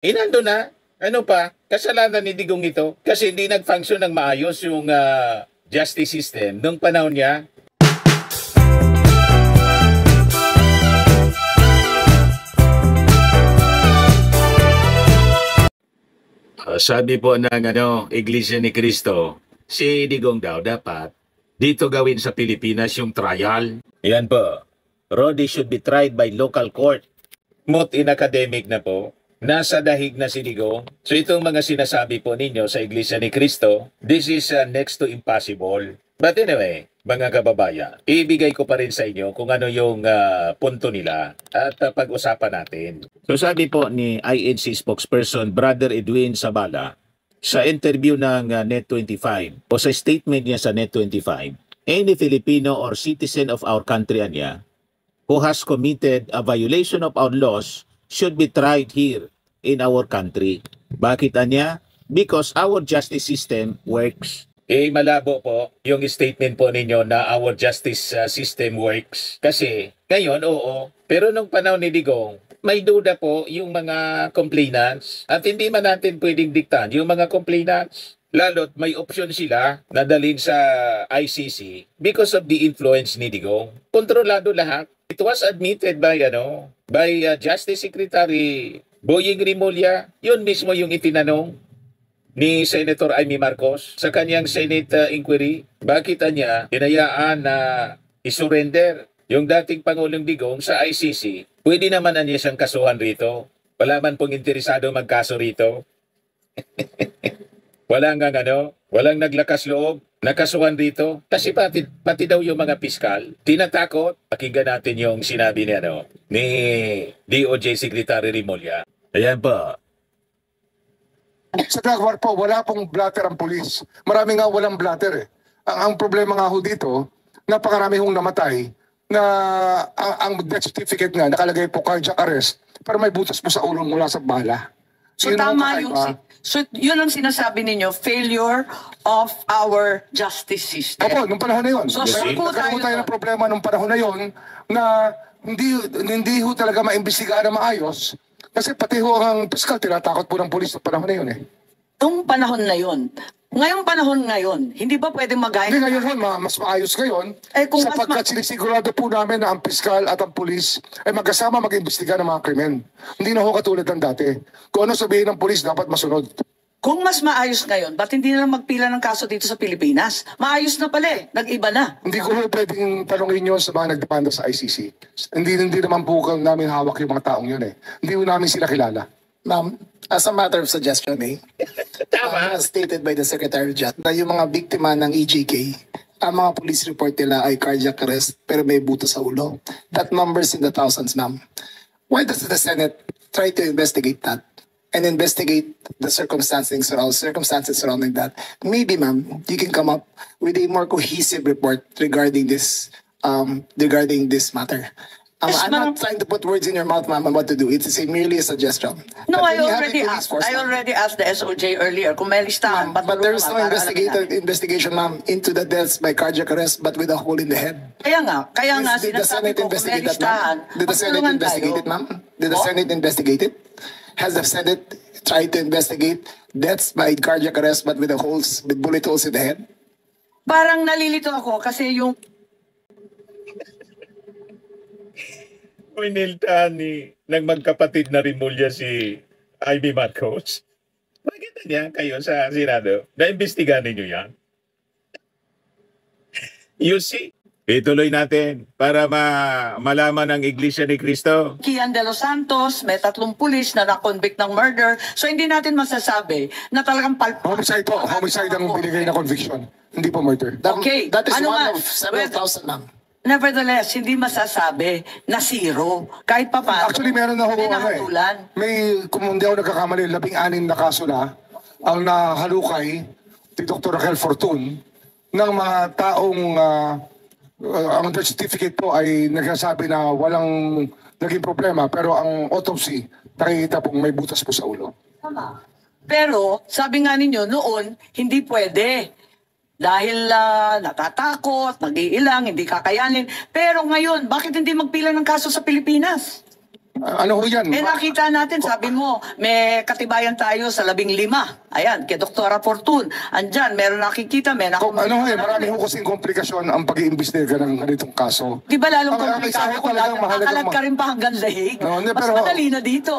Nando na. Ano pa? Kasalanan ni Digong ito kasi hindi nag-function ng maayos yung justice system nung panahon niya. Sabi po ng Iglesia ni Cristo, si Digong daw dapat dito gawin sa Pilipinas yung trial. Yan po. Rodi should be tried by local court. Mot in academic na po. Nasa dahig na si Digong. So itong mga sinasabi po ninyo sa Iglesia ni Cristo, this is next to impossible. But anyway, mga kababayan, ibigay ko pa rin sa inyo kung ano yung punto nila at pag-usapan natin. So sabi po ni INC spokesperson Brother Edwin Sabala sa interview ng Net25 o sa statement niya sa Net25, any Filipino or citizen of our country niya who has committed a violation of our laws should be tried here in our country. Bakit anya? Because our justice system works. Malabo po yung statement po ninyo na our justice system works. Kasi ngayon, oo. Pero nung panahon ni Digong, may duda po yung mga complainants. At hindi man natin pwedeng diktahan yung mga complainants. Lalo't may opsyon sila na dalhin sa ICC because of the influence ni Digong. Kontrolado lahat. It was admitted by Justice Secretary Boying Rimulya. Yun mismo yung itinanong ni Senator Amy Marcos sa kanyang Senate inquiry. Bakit niya hinayaan na isurrender yung dating Pangulong Digong sa ICC? Pwede naman niya siyang kasuhan rito. Wala man pong interesado magkaso rito. Walang naglakas loob, nakasuhan rito. Kasi pati daw yung mga piskal, tinatakot. Pakinggan natin yung sinabi ni DOJ Secretary Rimulya. Ayan po. Sa drug war po, wala pong blatter ang pulis. Marami nga walang blatter eh. Ang problema nga ho dito, napakarami hong namatay na ang death certificate nga nakalagay po cardiac arrest pero may butas po sa ulo mula sa bala. So tama yung yun ang sinasabi ninyo, failure of our justice system. Opo, nung panahon na yun. So nagkaroon tayo ng problema nung panahon na yun na hindi ho talaga maimbestigahan na maayos kasi pati ho ang piskal tinatakot po ng pulis nung panahon na yun eh. Nung panahon na yun, ngayong panahon ngayon, hindi ba pwede magaya? Hindi ngayon mas maayos ngayon sapagkat sinisigurado po namin na ang piskal at ang pulis ay magkasama mag-imbestiga ng mga krimen. Hindi na ho katulad ng dati. Kung ano sabihin ng pulis, dapat masunod. Kung mas maayos ngayon, ba't hindi na magpila ng kaso dito sa Pilipinas? Maayos na pala eh. Nag-iba na. Hindi ko ho pwedeng tanongin yun sa mga nagdepanda sa ICC. Hindi naman po namin hawak yung mga taong yun eh. Hindi ho namin sila kilala. Ma'am, as a matter of suggestion Tama. as stated by the Secretary of Justice, na yung mga biktima ng EJK, ang mga police report nila ay cardiac arrest pero may butas sa ulo. That number's in the thousands, ma'am. Why does the Senate try to investigate that and investigate the circumstances surrounding that? Maybe, ma'am, you can come up with a more cohesive report regarding this matter. I'm not trying to put words in your mouth, ma'am, on what to do. It's merely a suggestion. No, But I when you have a already police asked. force, I ma'am, already asked the SOJ earlier kung may listahan. But there is no patulungan para alamin investigation, ma'am, into the deaths by cardiac arrest, but with a hole in the head. Kaya nga Did the sinasabi Senate ko kung may investigate that, listahan, ma'am? Did the Senate patulungan investigate tayo. it, ma'am? Did the Oh? Senate investigate it? Has the Senate tried to investigate deaths by cardiac arrest, but with bullet holes in the head? Parang nalilito ako kasi yung Piniltahan ng magkapatid na Rimulya si Amy Marcos. Bakit niya kayo sa Senado? Na-imbestigahan ninyo yan? You see? Ituloy natin para malaman ng Iglesia ni Cristo. Kian de los Santos, may 3 pulis na na-convict ng murder. So hindi natin masasabi na talagang Homicide po. Homicide ang binigay na conviction. Hindi po murder. Okay. That is Ano one nga? of several thousand, ma'am. Nevertheless, hindi masasabi na zero. Kahit pa paano. Actually, meron na ho may ano nakatulan. kung hindi ako nagkakamali, 16 na kaso na ang nahalukay ni Dr. Raquel Fortun ng mga taong ang death certificate po ay nagsasabi na walang naging problema pero ang autopsy nakikita pong may butas po sa ulo. Tama. Pero, sabi nga ninyo, noon, hindi pwede. Dahil natatakot, nag-iilang, hindi kakayanin. Pero ngayon, bakit hindi magpila ng kaso sa Pilipinas? Ano ho yan? Nakita natin, sabi mo, may katibayan tayo sa 15. Ayan, kay Dr. Fortun. Andyan, meron nakikita, may Marami ho kasing komplikasyon ang pag-iimbestiga ng ganitong kaso. Di ba lalong Ang isa komplikado ho kung talagang mahalagang nakalag ka rin pa hanggang dahig? Mas madali na dito.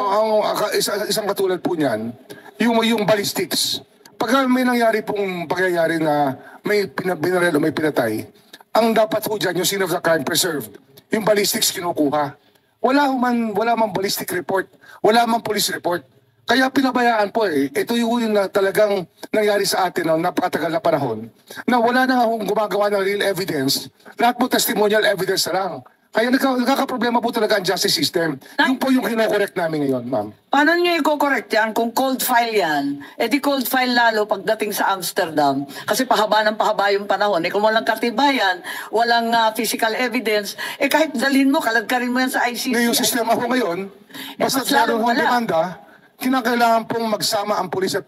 Isang katulad po niyan, yung ballistics. Pag may nangyari pong pangyayari na may binarel o may pinatay, ang dapat po dyan, yung scene of the crime preserved, yung ballistics kinukuha. Wala man ballistic report, wala man police report. Kaya pinabayaan po eh. Ito yung na talagang nangyari sa atin ng napakatagal na panahon na wala na akong gumagawa ng real evidence. Lahat po testimonial evidence na lang. Kaya nagkakaproblema po talaga ang justice system. Yun po yung kinokorekt namin ngayon, ma'am. Paano nyo i-correct yan kung cold file yan? Di cold file lalo pagdating sa Amsterdam. Kasi pahaba ng pahaba yung panahon. Kung walang katibayan, walang physical evidence, kahit dalhin mo, kaladkarin mo yan sa ICC. Yung sistema ko ngayon, basta meron ng demanda, kinakailangan pong magsama ang pulis at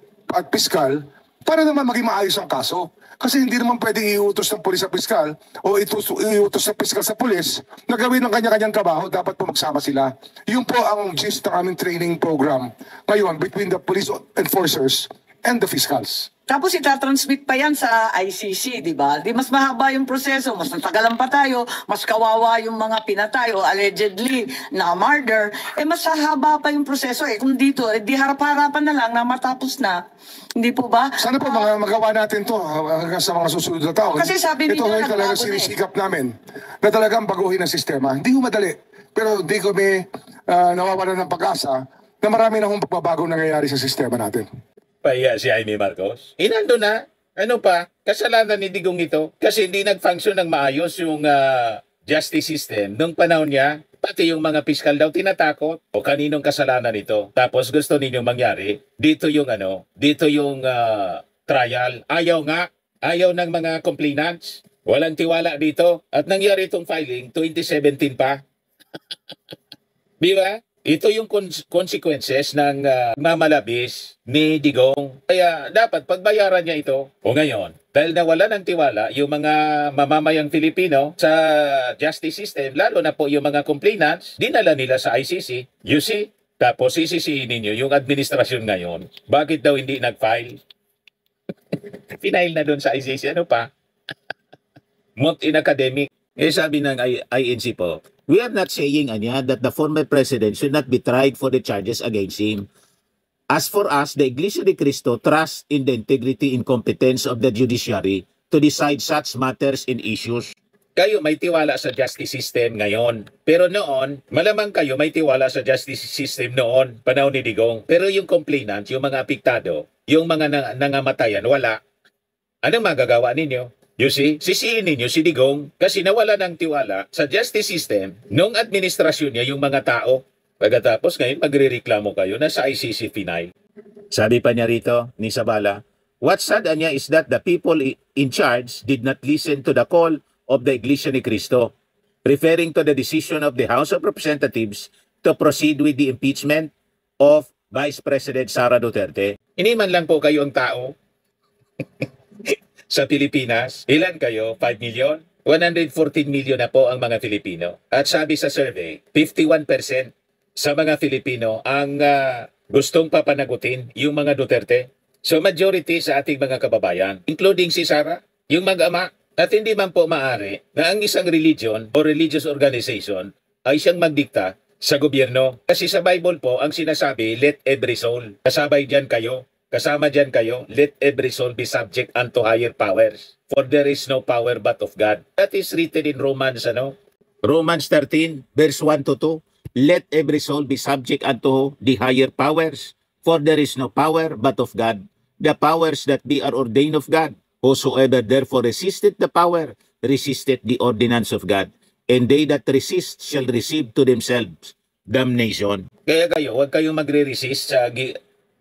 piskal para naman maging maayos ang kaso. Kasi hindi naman pwedeng iutos ng pulis sa piskal o iutos ng piskal sa pulis na gawin ng kanya-kanyang trabaho, dapat po magsama sila. Yun po ang gist ng aming training program ngayon between the police enforcers and the fiscals. Tapos itatransmit pa yan sa ICC, di ba? Di mas mahaba yung proseso, mas natagalan pa tayo, mas kawawa yung mga pinatay o allegedly na murder, mas haba pa yung proseso. Kung dito, di harap-harapan na lang na matapos na. Hindi po ba? Sana po magawa natin to hanggang sa mga susunod na taon. Kasi sabi ito nila, ay talagang sinisikap namin na talagang baguhin ang sistema. Hindi ko madali, pero hindi kami nawawalan ng pag-asa na marami na hong pagbabago nangyayari sa sistema natin. Pahiya si Jaime Marcos. Inando na. Ano pa? Kasalanan ni Digong ito. Kasi hindi nag-function ng maayos yung justice system. Nung panahon niya, pati yung mga piskal daw tinatakot. O kaninong kasalanan ito? Tapos gusto ninyong mangyari, dito yung trial. Ayaw nga. Ayaw ng mga complainants. Walang tiwala dito. At nangyari itong filing, 2017 pa. Di ba? Ito yung consequences ng mamalabis ni Digong. Kaya dapat pagbayaran niya ito. O ngayon, dahil nawala ng tiwala yung mga mamamayang Filipino sa justice system, lalo na po yung mga complainants, dinala nila sa ICC. You see? Tapos sisisihin ninyo yung administrasyon ngayon. Bakit daw hindi nag-file? Final na doon sa ICC. Ano pa? Mot in academic. Sabi ng INC po, we are not saying that the former president should not be tried for the charges against him. As for us, the Iglesia ni Cristo trusts in the integrity and competence of the judiciary to decide such matters and issues. Kayo may tiwala sa justice system ngayon. Pero noon, malamang kayo may tiwala sa justice system noon, panahon ni Digong. Pero yung complainants, yung mga apektado, yung mga nangamatayan, wala. Anong magagawa ninyo? You see, sisihin ninyo si Digong kasi nawala ng tiwala sa justice system nung administrasyon niya yung mga tao. Pagkatapos ngayon magrereklamo kayo na sa ICC final. Sabi pa niya rito ni Sabala, what's sad niya is that the people in charge did not listen to the call of the Iglesia ni Cristo, referring to the decision of the House of Representatives to proceed with the impeachment of Vice President Sara Duterte. Iniman lang po kayo ang tao. Sa Pilipinas, ilan kayo? 5 million? 114 million na po ang mga Filipino. At sabi sa survey, 51% sa mga Filipino ang gustong papanagutin yung mga Duterte. So majority sa ating mga kababayan, including si Sara, yung mag-ama, at hindi man po maaari na ang isang religion o religious organization ay siyang magdikta sa gobyerno. Kasi sa Bible po, ang sinasabi, let every soul. Kasabay dyan kayo. Kasama dyan kayo, let every soul be subject unto higher powers. For there is no power but of God. That is written in Romans, Romans 13, verse 1 to 2. Let every soul be subject unto the higher powers. For there is no power but of God. The powers that be are ordained of God. Whosoever therefore resisteth the power, resisteth the ordinance of God. And they that resist shall receive to themselves damnation. Kaya kayo, huwag kayong magre-resist sa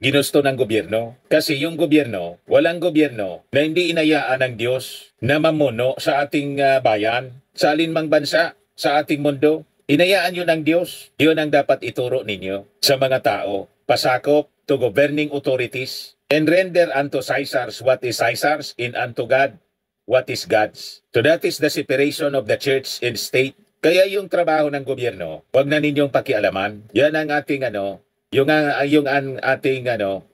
ginusto ng gobyerno. Kasi yung gobyerno, walang gobyerno na hindi inayaan ng Diyos na mamuno sa ating bayan, sa alinmang bansa, sa ating mundo. Inayaan yun ng Diyos. Yun ang dapat ituro ninyo sa mga tao. Pasakop to governing authorities and render unto Caesars what is Caesar's and unto God what is God's. So that is the separation of the church and state. Kaya yung trabaho ng gobyerno, wag na ninyong pakialaman. Yan ang ating ating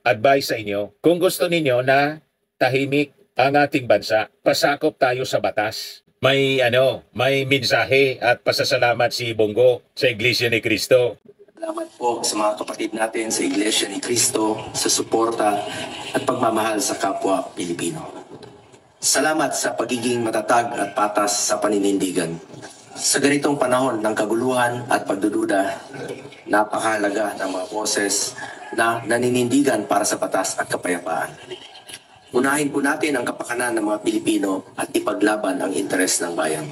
advice sa inyo. Kung gusto ninyo na tahimik ang ating bansa, pasakop tayo sa batas. May mensahe at pasasalamat si Bongo sa Iglesia ni Cristo. Salamat po sa mga kapatid natin sa Iglesia ni Cristo, sa suporta at pagmamahal sa kapwa Pilipino. Salamat sa pagiging matatag at patas sa paninindigan. Sa ganitong panahon ng kaguluhan at pagdududa, napakahalaga ng mga boses na naninindigan para sa batas at kapayapaan. Unahin po natin ang kapakanan ng mga Pilipino at ipaglaban ang interes ng bayan.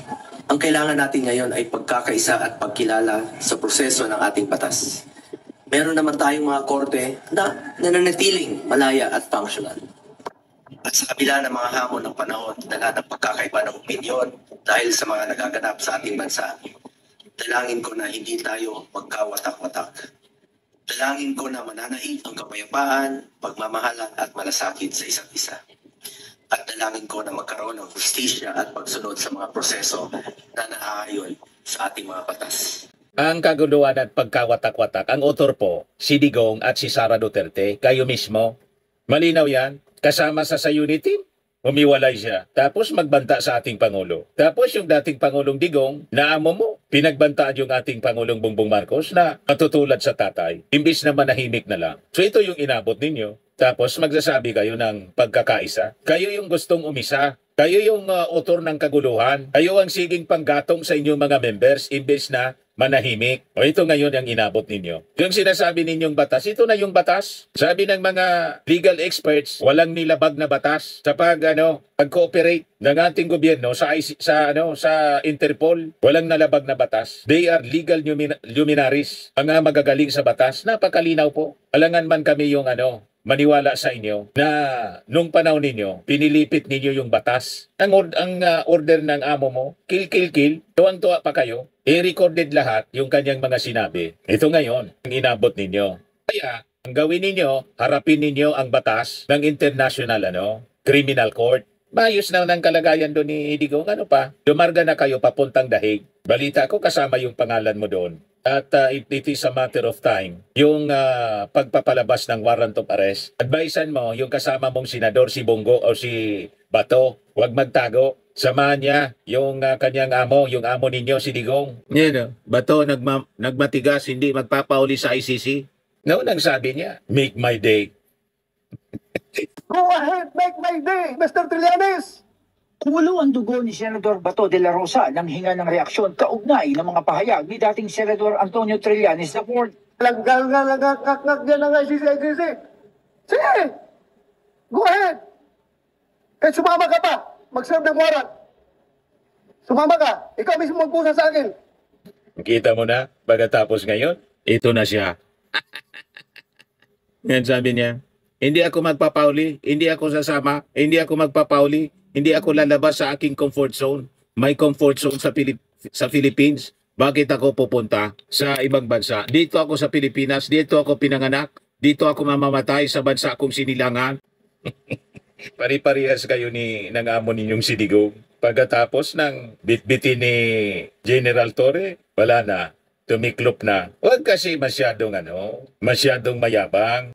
Ang kailangan natin ngayon ay pagkakaisa at pagkilala sa proseso ng ating batas. Meron naman tayong mga korte na nananatiling malaya at functional. At sa kabila ng mga hamon ng panahon, dala ng pagkakaiba ng opinyon dahil sa mga nagaganap sa ating bansa, dalangin ko na hindi tayo magkawatak-watak. Dalangin ko na mananaig ang kapayapaan, pagmamahalan at malasakit sa isa't isa. At dalangin ko na magkaroon ng hustisya at pagsunod sa mga proseso na naaayon sa ating mga batas. Ang kaguluhan at pagkawatak-watak, ang author po, si Digong at si Sara Duterte, kayo mismo. Malinaw yan. Kasama sa unity, humiwalay siya. Tapos magbanta sa ating Pangulo. Tapos yung dating Pangulong Digong, naamo mo, pinagbantaan yung ating Pangulong Bongbong Marcos na matutulad sa tatay. Imbis na manahimik na lang. So ito yung inabot ninyo. Tapos magsasabi kayo ng pagkakaisa. Kayo yung gustong umisa. Kayo yung author ng kaguluhan. Kayo ang siging panggatong sa inyong mga members imbis na manahimik. O ito ngayon ang inabot ninyo. Yung sinasabi ninyong batas, ito na yung batas. Sabi ng mga legal experts, walang nilabag na batas sa pag-cooperate ng ating gobyerno sa Interpol. Walang nalabag na batas. They are legal luminaries. Ang magagaling sa batas, napakalinaw po. Alangan man kami yung maniwala sa inyo na nung panahon ninyo, pinilipit ninyo yung batas. Ang order ng amo mo, kill, tuwang-tuwa pa kayo. I-recorded lahat yung kanyang mga sinabi. Ito ngayon, ang inabot ninyo. Kaya, ang gawin ninyo, harapin ninyo ang batas ng International Criminal Court. Maayos na ng kalagayan doon ni Digong. Dumarga na kayo papuntang Dahig. Balita ko kasama yung pangalan mo doon. At it is a matter of time. Yung pagpapalabas ng warrant of arrest, advisean mo yung kasama mong senador, si Bongo o si Bato, huwag magtago. Samahan niya yung kanyang amo, yung amo ninyo, si Digong. Bato nagmatigas, hindi magpapauli sa ICC. Nang sabi niya, make my day. Go ahead, make my day, Mr. Trillanes! Kumulo ang dugo ni Senador Bato de la Rosa nang hinga ng reaksyon kaugnay ng mga pahayag ni dating Senador Antonio Trillanes IV. Nagkakakak dyan ang ICC. Sige! Go ahead! Kahit sumama ka pa, mag-serve ng warrant. Sumama ka, ikaw mismo magpusa sa akin. Kita mo na, pagkatapos ngayon, ito na siya. Yan sabi niya, hindi ako magpapauli, hindi ako sasama, hindi ako magpapauli, hindi ako lalabas sa aking comfort zone. May comfort zone sa Philippines. Bakit ako pupunta sa ibang bansa? Dito ako sa Pilipinas, dito ako pinanganak, dito ako mamamatay sa bansa kong sinilangan. Pari-parehas kayo ng amo ninyong si Digong. Pagkatapos ng bitbitin ni General Torre, wala na. Tumiklop na. Huwag kasi masyadong mayabang.